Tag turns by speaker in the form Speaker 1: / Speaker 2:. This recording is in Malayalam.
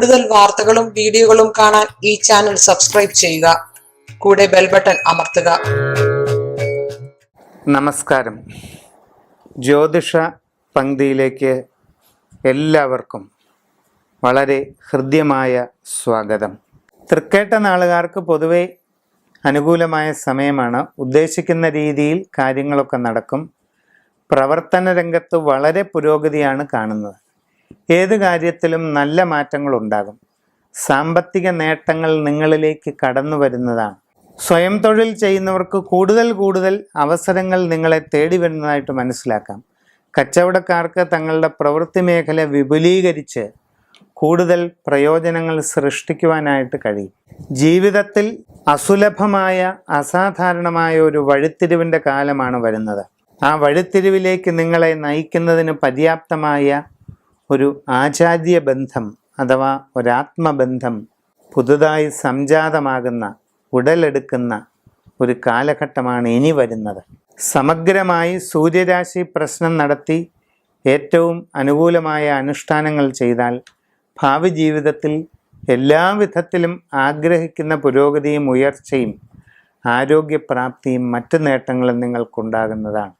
Speaker 1: കൂടുതൽ വാർത്തകളും വീഡിയോകളും കാണാൻ ഈ ചാനൽ സബ്സ്ക്രൈബ് ചെയ്യുക. കൂടെ ബെൽ ബട്ടൺ അമർത്തുക.
Speaker 2: നമസ്കാരം. ജ്യോതിഷ പങ്ക്തിയിലേക്ക് എല്ലാവർക്കും വളരെ ഹൃദ്യമായ സ്വാഗതം. തൃക്കേട്ട നാളുകാർക്ക് പൊതുവെ അനുകൂലമായ സമയമാണ്. ഉദ്ദേശിക്കുന്ന രീതിയിൽ കാര്യങ്ങളൊക്കെ നടക്കും. പ്രവർത്തന രംഗത്ത് വളരെ പുരോഗതിയാണ് കാണുന്നത്. ഏത് കാര്യത്തിലും നല്ല മാറ്റങ്ങൾ ഉണ്ടാകും. സാമ്പത്തിക നേട്ടങ്ങൾ നിങ്ങളിലേക്ക് കടന്നു വരുന്നതാണ്. സ്വയം തൊഴിൽ ചെയ്യുന്നവർക്ക് കൂടുതൽ അവസരങ്ങൾ നിങ്ങളെ തേടി വരുന്നതായിട്ട് മനസ്സിലാക്കാം. കച്ചവടക്കാർക്ക് തങ്ങളുടെ പ്രവൃത്തി മേഖല വിപുലീകരിച്ച് കൂടുതൽ പ്രയോജനങ്ങൾ സൃഷ്ടിക്കുവാനായിട്ട് കഴിയും. ജീവിതത്തിൽ അസുലഭമായ അസാധാരണമായ ഒരു വഴിത്തിരിവിൻ്റെ കാലമാണ് വരുന്നത്. ആ വഴിത്തിരിവിലേക്ക് നിങ്ങളെ നയിക്കുന്നതിന് പര്യാപ്തമായ ഒരു ആചാര്യ ബന്ധം അഥവാ ഒരാത്മബന്ധം പുതുതായി സംജാതമാകുന്ന ഉടലെടുക്കുന്ന ഒരു കാലഘട്ടമാണ് ഇനി വരുന്നത്. സമഗ്രമായി സൂര്യരാശി പ്രശ്നം നടത്തി ഏറ്റവും അനുകൂലമായ അനുഷ്ഠാനങ്ങൾ ചെയ്താൽ ഭാവി ജീവിതത്തിൽ എല്ലാവിധത്തിലും ആഗ്രഹിക്കുന്ന പുരോഗതിയും ഉയർച്ചയും ആരോഗ്യപ്രാപ്തിയും മറ്റു നേട്ടങ്ങളും നിങ്ങൾക്കുണ്ടാകുന്നതാണ്.